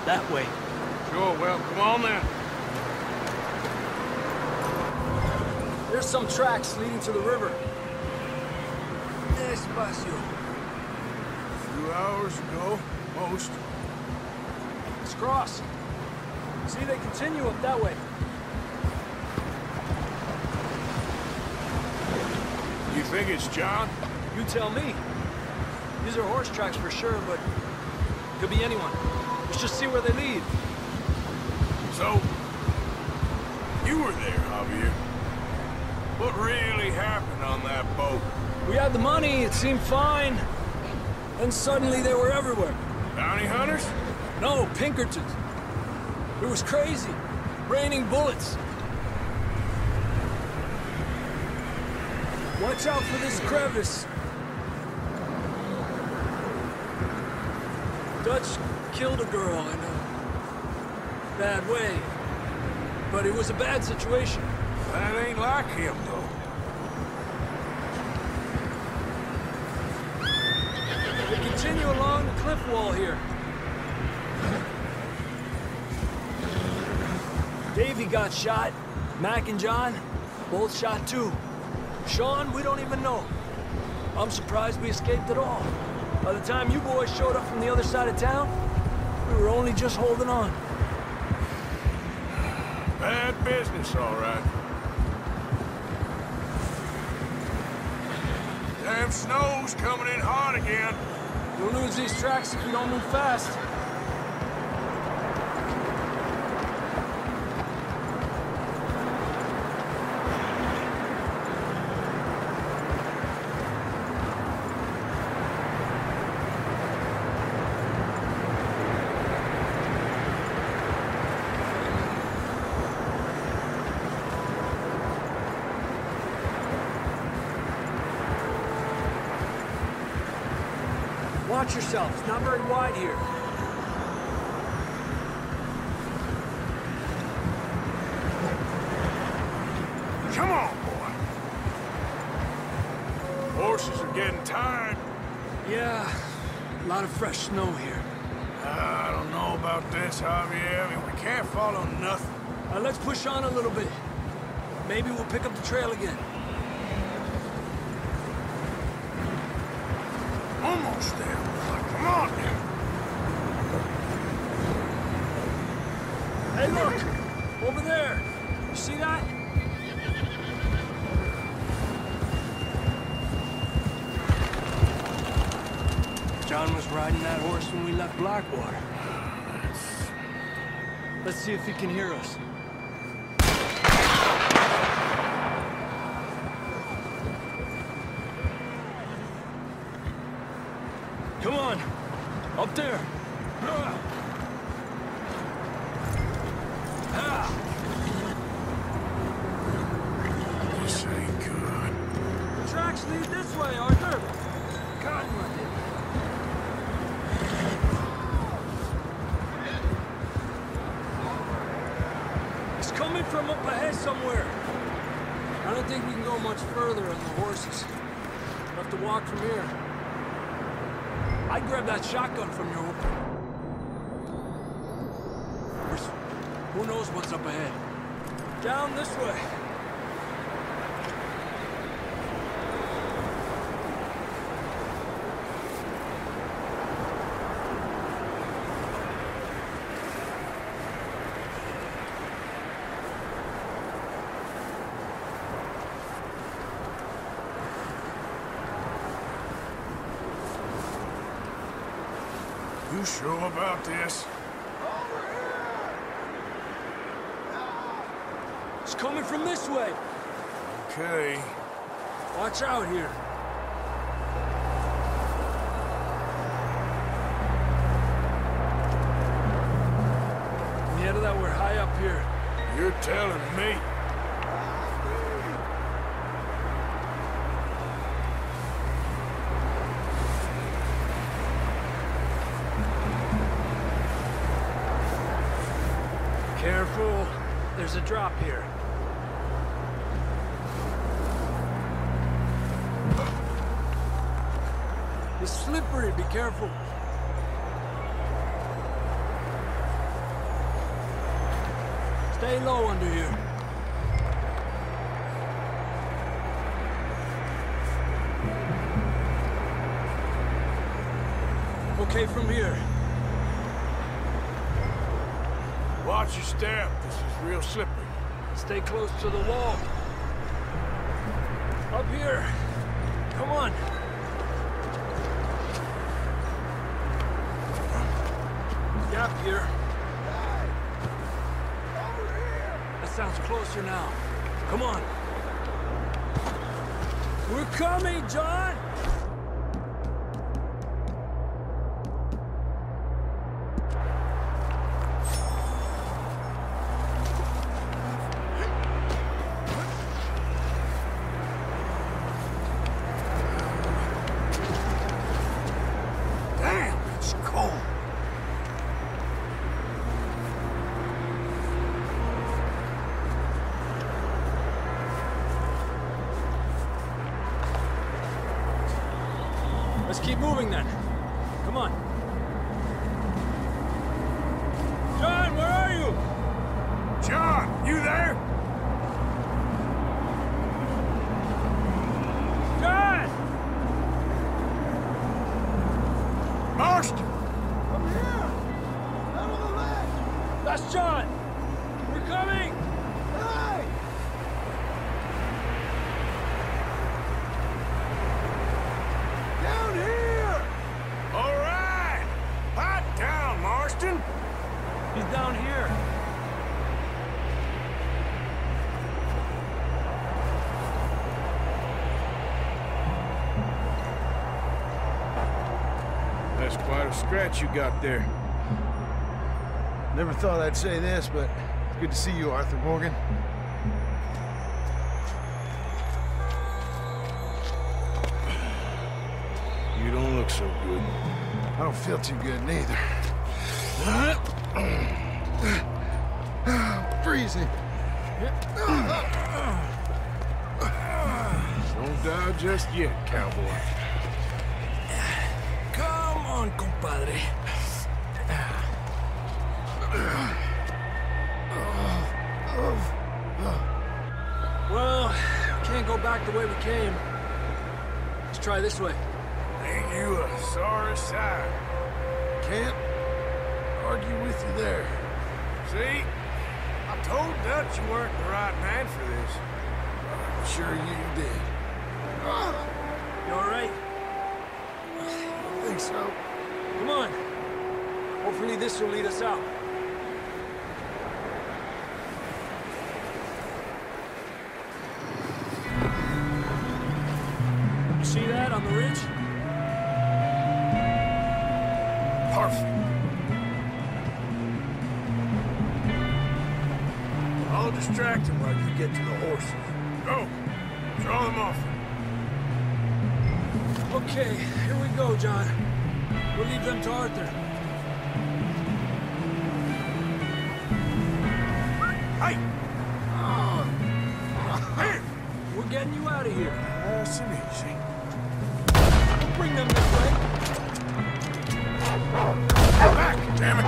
That way. Sure, well, come on then. There's some tracks leading to the river. Despacio. A few hours ago, most. Let's cross. See, they continue up that way. You think it's John? You tell me. These are horse tracks for sure, but could be anyone. Let's just see where they lead. So, you were there, Javier. What really happened on that boat? We had the money, it seemed fine. And suddenly they were everywhere. Bounty hunters? No, Pinkertons. It was crazy. Raining bullets. Watch out for this crevice. Dutch killed a girl in a bad way. But it was a bad situation. That ain't like him, though. We continue along the cliff wall here. Davey got shot. Mac and John, both shot too. Sean, we don't even know. I'm surprised we escaped at all. By the time you boys showed up from the other side of town, we were only just holding on. Bad business, all right. Damn snow's coming in hard again. We'll lose these tracks if we don't move fast. Watch yourself. It's not very wide here. Come on, boy. Horses are getting tired. Yeah, a lot of fresh snow here. I don't know about this, Javier. I mean, we can't follow nothing. Let's push on a little bit. Maybe we'll pick up the trail again. Almost there. Come on now. Hey, look! Over there! You see that? John was riding that horse when we left Blackwater. Let's see if he can hear us. Come on! Up there! This ain't good. The tracks lead this way, Arthur! Cottonwood. It's coming from up ahead somewhere. I don't think we can go much further on the horses. We'll have to walk from here. I'd grab that shotgun from your... Who knows what's up ahead? Down this way. You sure about this? It's coming from this way. Okay. Watch out here. Yeah, that we're high up here. You're telling me. Careful. There's a drop here. It's slippery. Be careful. Lay low under here. Okay from here. Watch your step. This is real slippery. Stay close to the wall. Up here. Come on. Gap here. That sounds closer now. Come on. We're coming, John! Let's keep moving then. Come on. John, where are you? John, you there? John! Marston! Come here! Out of the ledge! That's John! We're coming! Hey! Down here! All right! Hot down, Marston! He's down here. That's quite a scratch you got there. Never thought I'd say this, but it's good to see you, Arthur Morgan. You don't look so good. I don't feel too good, neither. Freezing. Don't die just yet, cowboy. Come on, compadre. Well, we can't go back the way we came. Let's try this way. Ain't you a sorry sight? Can't argue with you there. See? I told Dutch you weren't the right man for this. I'm sure you did. You all right? I think so. Come on. Hopefully this will lead us out. You see that on the ridge? Perfect. I'll distract him while you get to the horses. Go. Draw them off. Okay, here we go, John. We'll leave them to Arthur. Hey! Hey! We're getting you out of here. Nice and easy. We'll bring them this way. Back, damn it!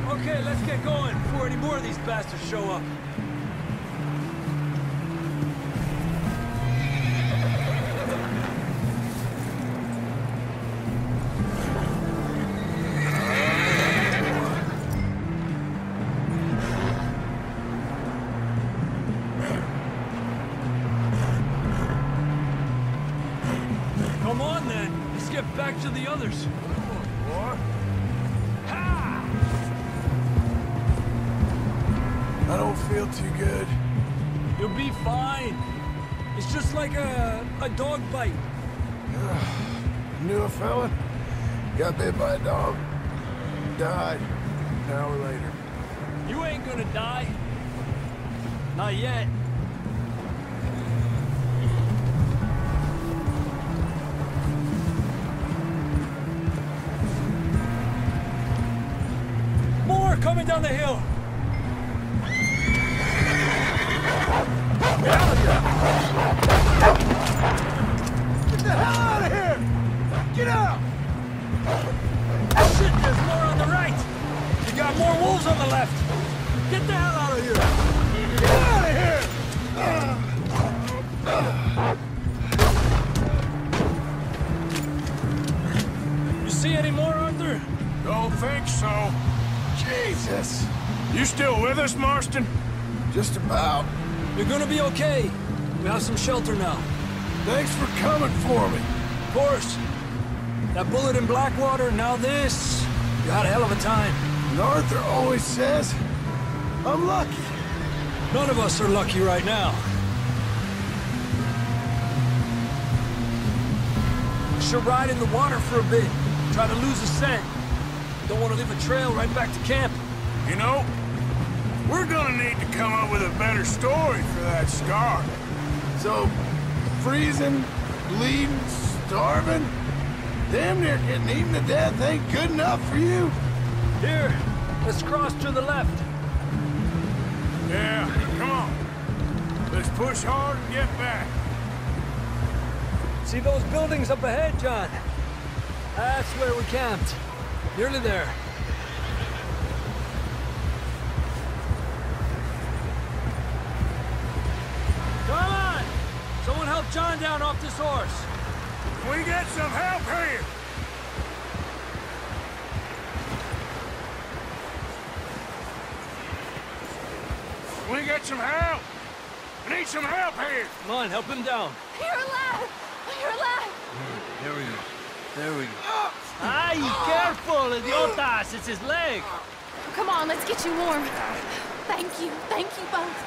Okay, let's get going before any more of these bastards show up. Come on then, let's get back to the others. I don't feel too good. You'll be fine. It's just like a dog bite. Knew a fella? Got bit by a dog. Died an hour later. You ain't gonna die. Not yet. More coming down the hill. Get the hell out of here! Get out! Shit, there's more on the right! You got more wolves on the left! Get the hell out of here! Get out of here! You see any more, Arthur? Don't think so. Jesus! You still with us, Marston? Just about. You're gonna be okay. We have some shelter now. Thanks for coming for me. Of course. That bullet in Blackwater, now this. You had a hell of a time. And Arthur always says, I'm lucky. None of us are lucky right now. We should ride in the water for a bit. Try to lose the scent. Don't want to leave a trail right back to camp. You know, we're gonna need to come up with a better story for that scar. So, freezing, bleeding, starving, damn near getting eaten to death ain't good enough for you? Here, let's cross to the left. Yeah, come on. Let's push hard and get back. See those buildings up ahead, John? That's where we camped. Nearly there. Come on! Someone help John down off this horse. We get some help here. We get some help. I need some help here. Come on, help him down. You're alive! You're alive! There we go. There we go. Ay, careful, idiotas! It's his leg. Come on, let's get you warm. Thank you both.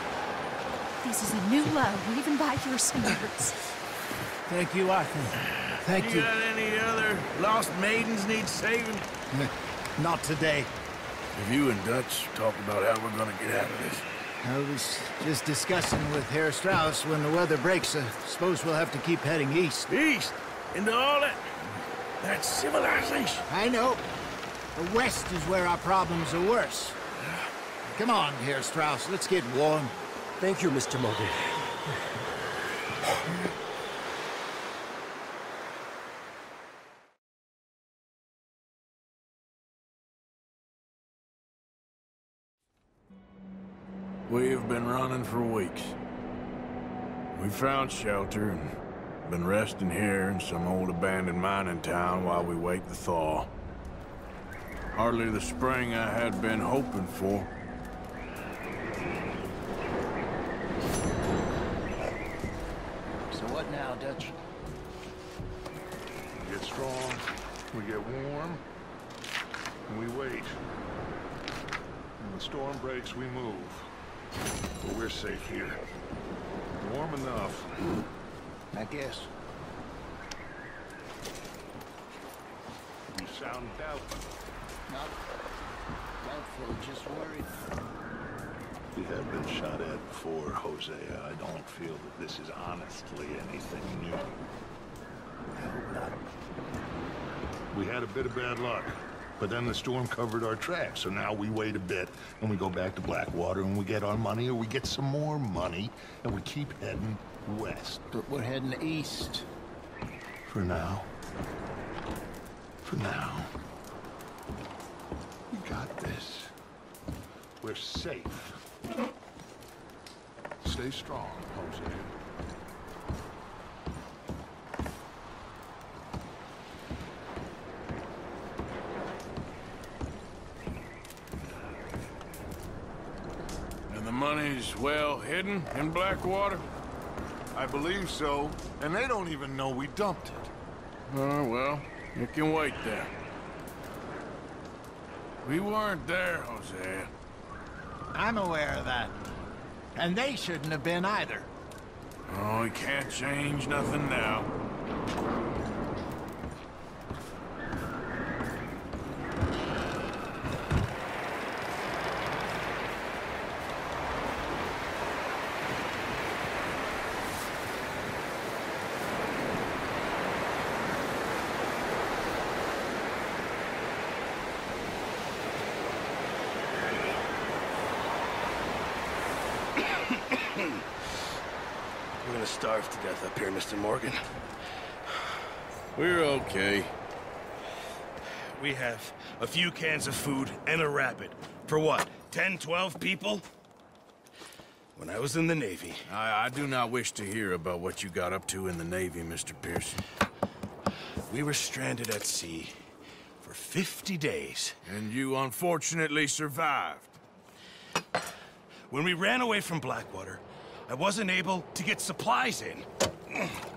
This is a new low, even by your standards. Thank you, Arthur. Thank You you. got any other lost maidens need saving? Not today. Have you and Dutch talked about how we're gonna get out of this? I was just discussing with Herr Strauss when the weather breaks. I suppose we'll have to keep heading east. East? Into all that... That's civilization. I know. The west is where our problems are worse. Come on, Herr Strauss. Let's get warm. Thank you, Mr. Mulder. We've been running for weeks. We found shelter and been resting here in some old abandoned mining town while we wait the thaw. Hardly the spring I had been hoping for. So what now, Dutch? We get strong, we get warm, and we wait. When the storm breaks, we move. But we're safe here. Warm enough. I guess. You sound doubtful. Not doubtful, just worried. We have been shot at before, Hosea. I don't feel that this is honestly anything new. I hope not. We had a bit of bad luck, but then the storm covered our tracks, so now we wait a bit, and we go back to Blackwater, and we get our money, or we get some more money, and we keep heading west. But we're heading east. For now. For now. We got this. We're safe. Stay strong, Hosea. And the money's well hidden in Blackwater? I believe so, and they don't even know we dumped it. Oh, well, you can wait then. We weren't there, Hosea. I'm aware of that. And they shouldn't have been either. Oh, we can't change nothing now. starve to death up here, Mr. Morgan. We're okay. We have a few cans of food and a rabbit. For what, 10, 12 people? When I was in the Navy... I do not wish to hear about what you got up to in the Navy, Mr. Pearson. We were stranded at sea for 50 days. And you unfortunately survived. When we ran away from Blackwater, I wasn't able to get supplies in.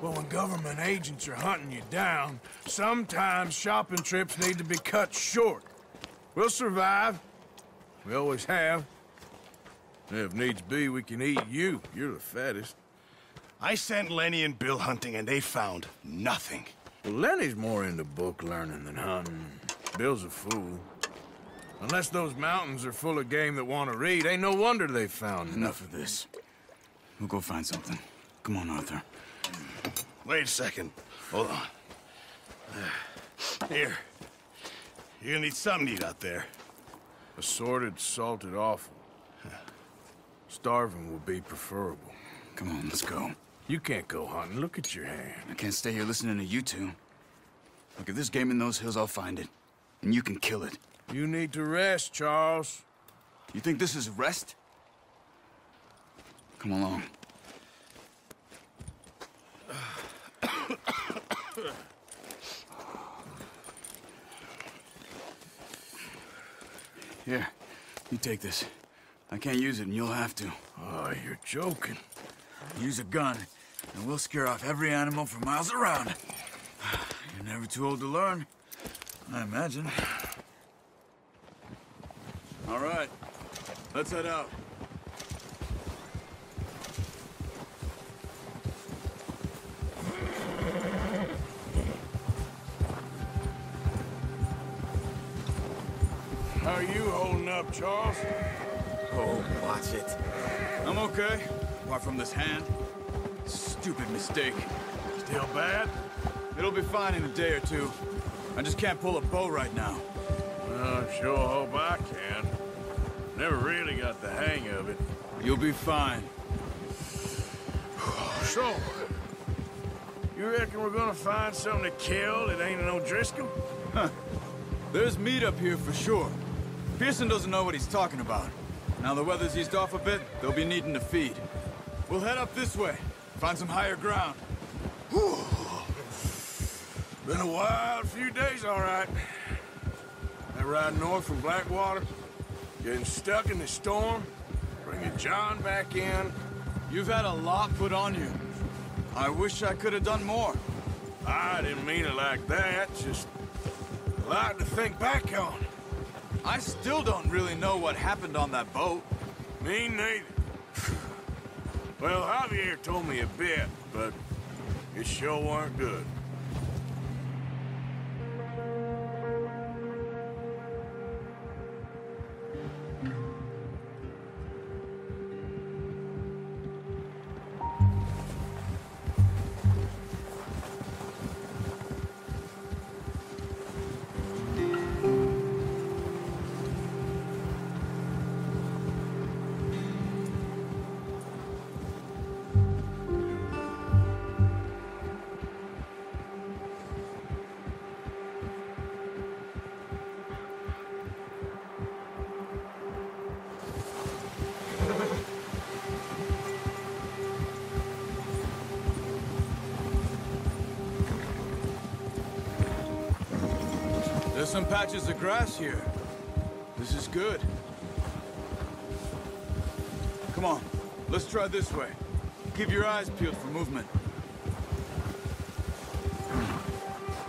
Well, when government agents are hunting you down, sometimes shopping trips need to be cut short. We'll survive. We always have. If needs be, we can eat you. You're the fattest. I sent Lenny and Bill hunting, and they found nothing. Well, Lenny's more into book learning than hunting. Bill's a fool. Unless those mountains are full of game that want to read, ain't no wonder they found Enough of this. We'll go find something. Come on, Arthur. Wait a second. Hold on. Here. You're gonna need something to eat out there. Assorted, salted offal. Starving would be preferable. Come on, let's go. You can't go hunting. Look at your hand. I can't stay here listening to you two. Look, if there's game in those hills, I'll find it. And you can kill it. You need to rest, Charles. You think this is rest? Come along. Here, you take this. I can't use it, and you'll have to. Oh, you're joking. Use a gun, and we'll scare off every animal for miles around. You're never too old to learn, I imagine. All right, let's head out. How are you holding up, Charles? Oh, watch it. I'm okay, apart from this hand. Stupid mistake. Still bad? It'll be fine in a day or two. I just can't pull a bow right now. Well, I sure hope I can. Never really got the hang of it. You'll be fine. So, you reckon we're gonna find something to kill that ain't no Driscoll? Huh. There's meat up here for sure. Pearson doesn't know what he's talking about. Now the weather's eased off a bit, they'll be needing to feed. We'll head up this way, find some higher ground. Whew. Been a wild few days, all right. That ride north from Blackwater, getting stuck in the storm, bringing John back in. You've had a lot put on you. I wish I could have done more. I didn't mean it like that, just a lot to think back on. I still don't really know what happened on that boat. Me neither. Well, Javier told me a bit, but it sure weren't good. There's some patches of grass here. This is good. Come on, let's try this way. Keep your eyes peeled for movement.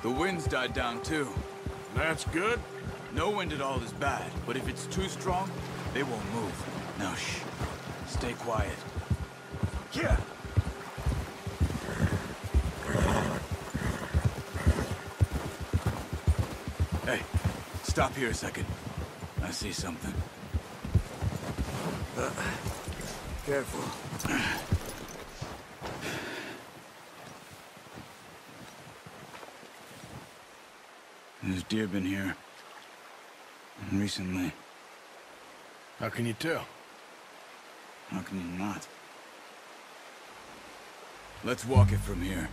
The wind's died down too. That's good. No wind at all is bad, but if it's too strong, they won't move. Now shh, stay quiet. Yeah. Hey, stop here a second. I see something. Careful. There's deer been here. Recently. How can you tell? How can you not? Let's walk it from here.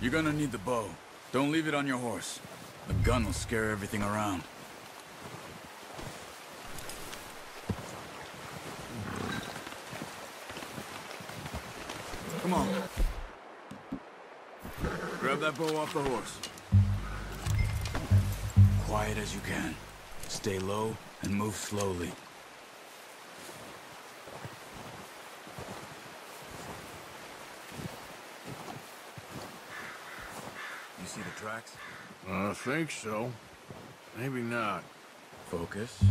You're gonna need the bow. Don't leave it on your horse. The gun will scare everything around. Come on. Grab that bow off the horse. Quiet as you can. Stay low and move slowly. You see the tracks? I think so. Maybe not. Focus.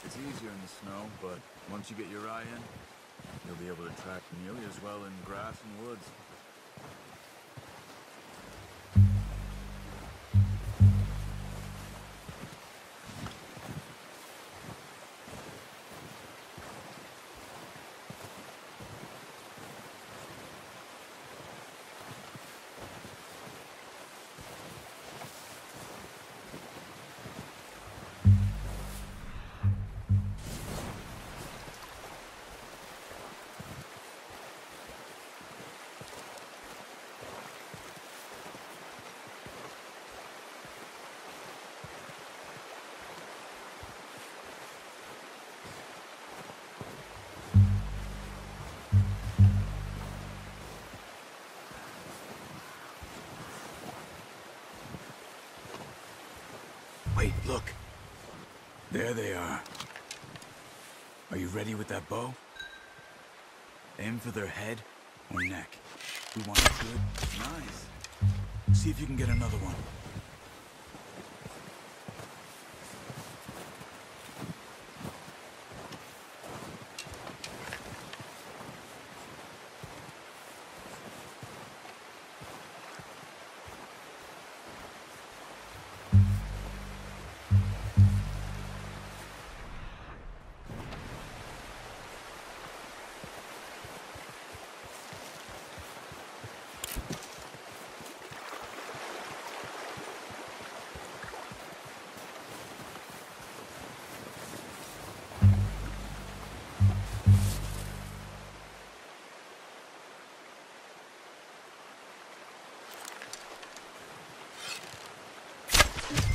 It's easier in the snow, but once you get your eye in, you'll be able to track nearly as well in grass and woods. Wait, look. There they are. Are you ready with that bow? Aim for their head or neck. We want it good. Nice. See if you can get another one.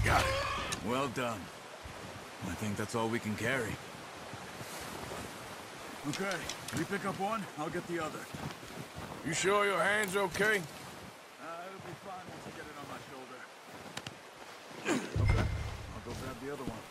Got it. Well done. I think that's all we can carry. Okay, you pick up one, I'll get the other. You sure your hand's okay? It'll be fine once I get it on my shoulder. Okay, I'll go grab the other one.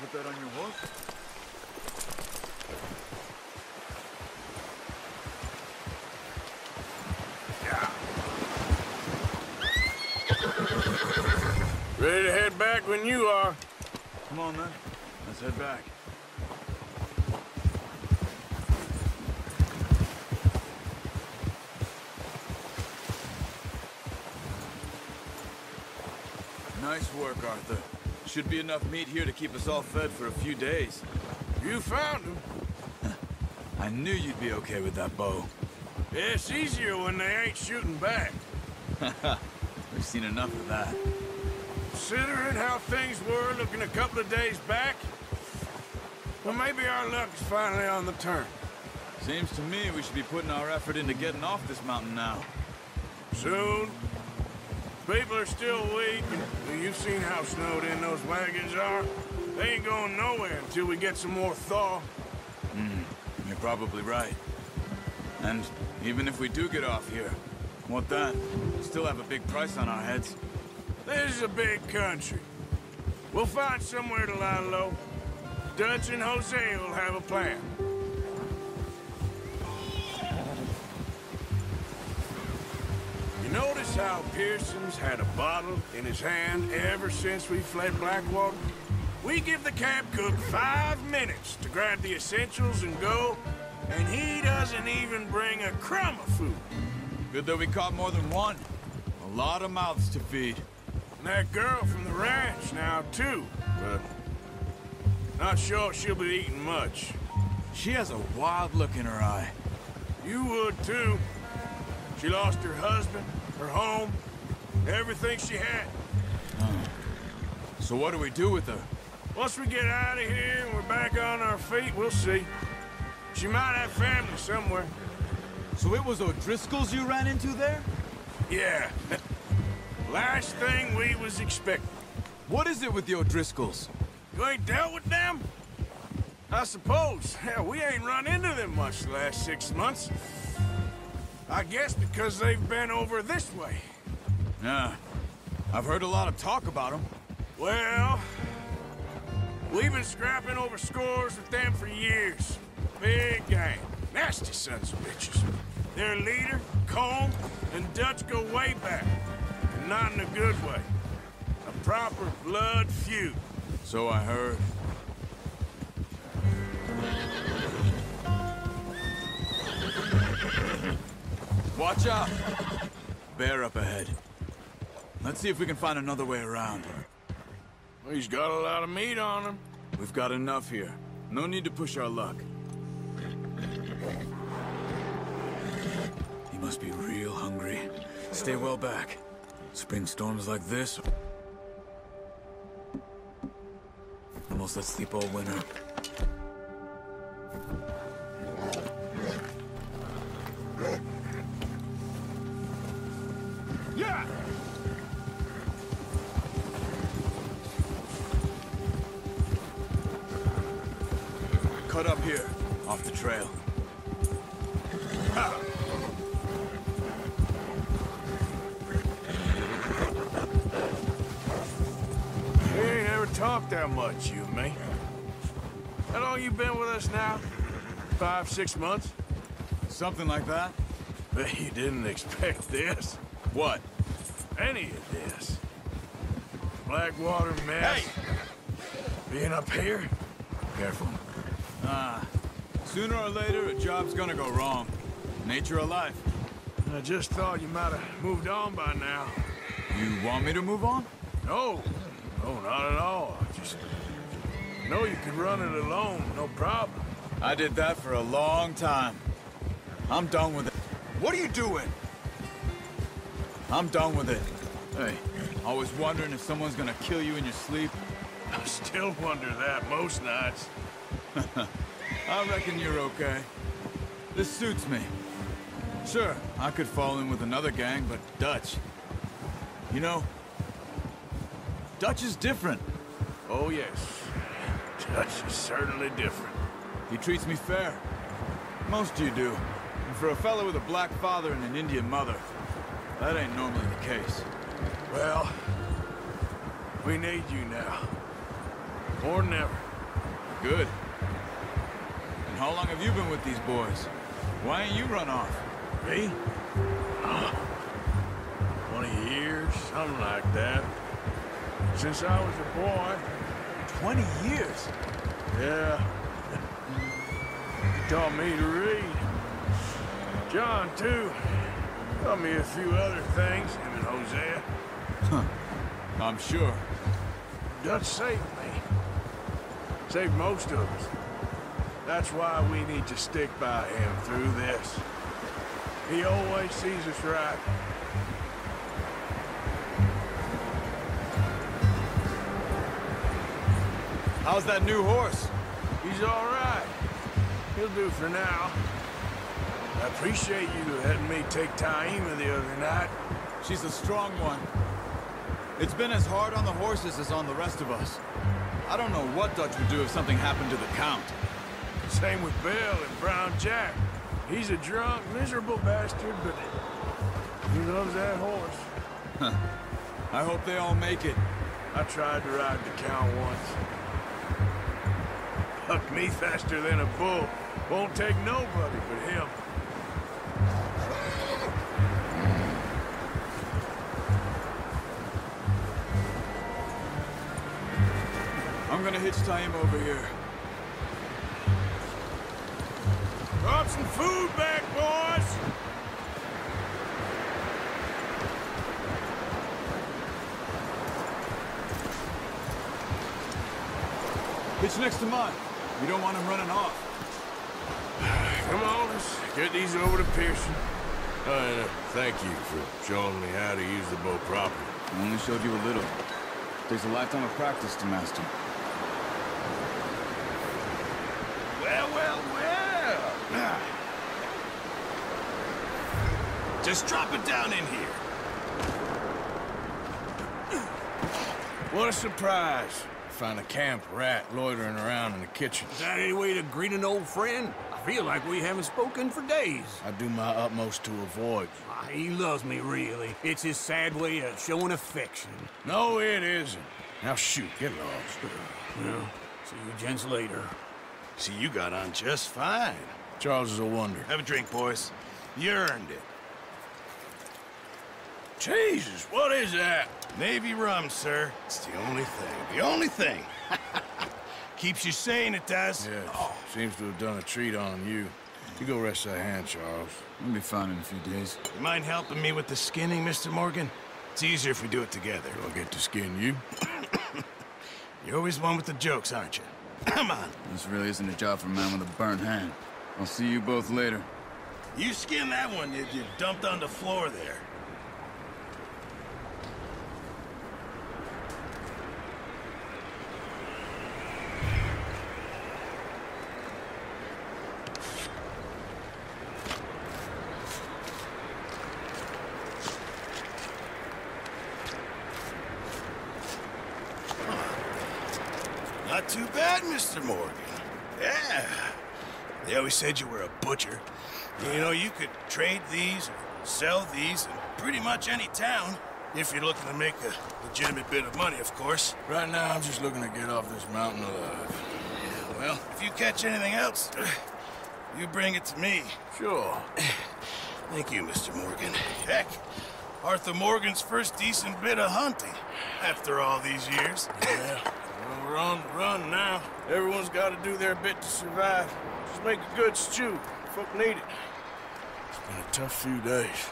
Put that on your horse? Yeah. Ready to head back when you are. Come on, then. Let's head back. Nice work, Arthur. Should be enough meat here to keep us all fed for a few days. You found him. I knew you'd be okay with that bow. Yeah, it's easier when they ain't shooting back. We've seen enough of that. Considering how things were looking a couple of days back, well, maybe our luck is finally on the turn. Seems to me we should be putting our effort into getting off this mountain now. Soon. People are still weak, and you've seen how snowed in those wagons are. They ain't going nowhere until we get some more thaw. You're probably right. And even if we do get off here, what then? We still have a big price on our heads. This is a big country. We'll find somewhere to lie low. Dutch and Jose will have a plan. You notice how Pearson's had a bottle in his hand ever since we fled Blackwater? We give the camp cook 5 minutes to grab the essentials and go, and he doesn't even bring a crumb of food. Good that we caught more than one. A lot of mouths to feed. And that girl from the ranch now, too, but not sure she'll be eating much. She has a wild look in her eye. You would, too. She lost her husband, her home, everything she had. So what do we do with her? Once we get out of here and we're back on our feet, we'll see. She might have family somewhere. So it was O'Driscoll's you ran into there? Yeah. Last thing we was expecting. What is it with the O'Driscolls? You ain't dealt with them? I suppose. Hell, we ain't run into them much the last 6 months. I guess because they've been over this way. Yeah. I've heard a lot of talk about them. Well, we've been scrapping over scores with them for years. Big gang. Nasty sons of bitches. Their leader, Combe, and Dutch go way back. And not in a good way. A proper blood feud. So I heard. Watch out! Bear up ahead. Let's see if we can find another way around. Well, he's got a lot of meat on him. We've got enough here. No need to push our luck. He must be real hungry. Stay well back. Spring storms like this almost let sleep all winter. Yeah! Cut up here, off the trail. Ah. We ain't ever talked that much, you and me. How long you been with us now? 5, 6 months? Something like that? Bet you didn't expect this. What? Any of this. Blackwater mess. Hey! Being up here? Careful. Sooner or later, a job's gonna go wrong. Nature of life. I just thought you might have moved on by now. You want me to move on? No. No, not at all. I just know you could run it alone, no problem. I did that for a long time. I'm done with it. What are you doing? I'm done with it. Hey, always wondering if someone's gonna kill you in your sleep. I still wonder that most nights. I reckon you're okay. This suits me. Sure, I could fall in with another gang, but Dutch... You know, Dutch is different. Oh, yes. Dutch is certainly different. He treats me fair. Most of you do. And for a fellow with a black father and an Indian mother, that ain't normally the case. Well, we need you now. More than ever. Good. And how long have you been with these boys? Why ain't you run off? Me? 20 years, something like that. Since I was a boy. 20 years? Yeah. He taught me to read. John, too. Taught me a few other things, him and Hosea. Huh. I'm sure. Dutch saved me. Saved most of us. That's why we need to stick by him through this. He always sees us right. How's that new horse? He's all right. He'll do for now. I appreciate you letting me take Taima the other night. She's a strong one. It's been as hard on the horses as on the rest of us. I don't know what Dutch would do if something happened to the Count. Same with Bill and Brown Jack. He's a drunk, miserable bastard, but he loves that horse. I hope they all make it. I tried to ride the Count once. Fuck me faster than a bull. Won't take nobody but him. I'm gonna hitch tie him over here. Drop some food back, boys! Hitch next to mine. You don't want him running off. Come on, let's get these over to Pearson. And thank you for showing me how to use the boat properly. I only showed you a little. Takes a lifetime of practice to master. Well, well, well. Just drop it down in here. What a surprise. Find a camp rat loitering around in the kitchen. Is that any way to greet an old friend? I feel like we haven't spoken for days. I do my utmost to avoid you. He loves me, really. It's his sad way of showing affection. No, it isn't. Now shoot, get lost. Well, see you gents later. See, you got on just fine. Charles is a wonder. Have a drink, boys. You earned it. Jesus, what is that? Navy rum, sir. It's the only thing. The only thing. Keeps you sane, it does. Yes, seems to have done a treat on you. You go rest that hand, Charles. We'll be fine in a few days. You mind helping me with the skinning, Mr. Morgan? It's easier if we do it together. Do I get to skin you? You're always one with the jokes, aren't you? Come on. This really isn't a job for a man with a burnt hand. I'll see you both later. You skin that one you dumped on the floor there. Not too bad, Mr. Morgan. Yeah. They always said you were a butcher. You know, you could trade these or sell these in pretty much any town. If you're looking to make a legitimate bit of money, of course. Right now, I'm just looking to get off this mountain alive. Yeah, well, if you catch anything else, you bring it to me. Sure. Thank you, Mr. Morgan. Heck, Arthur Morgan's first decent bit of hunting after all these years. Yeah. Well, we're on the run now. Everyone's got to do their bit to survive. Just make a good stew. Folk need it. It's been a tough few days.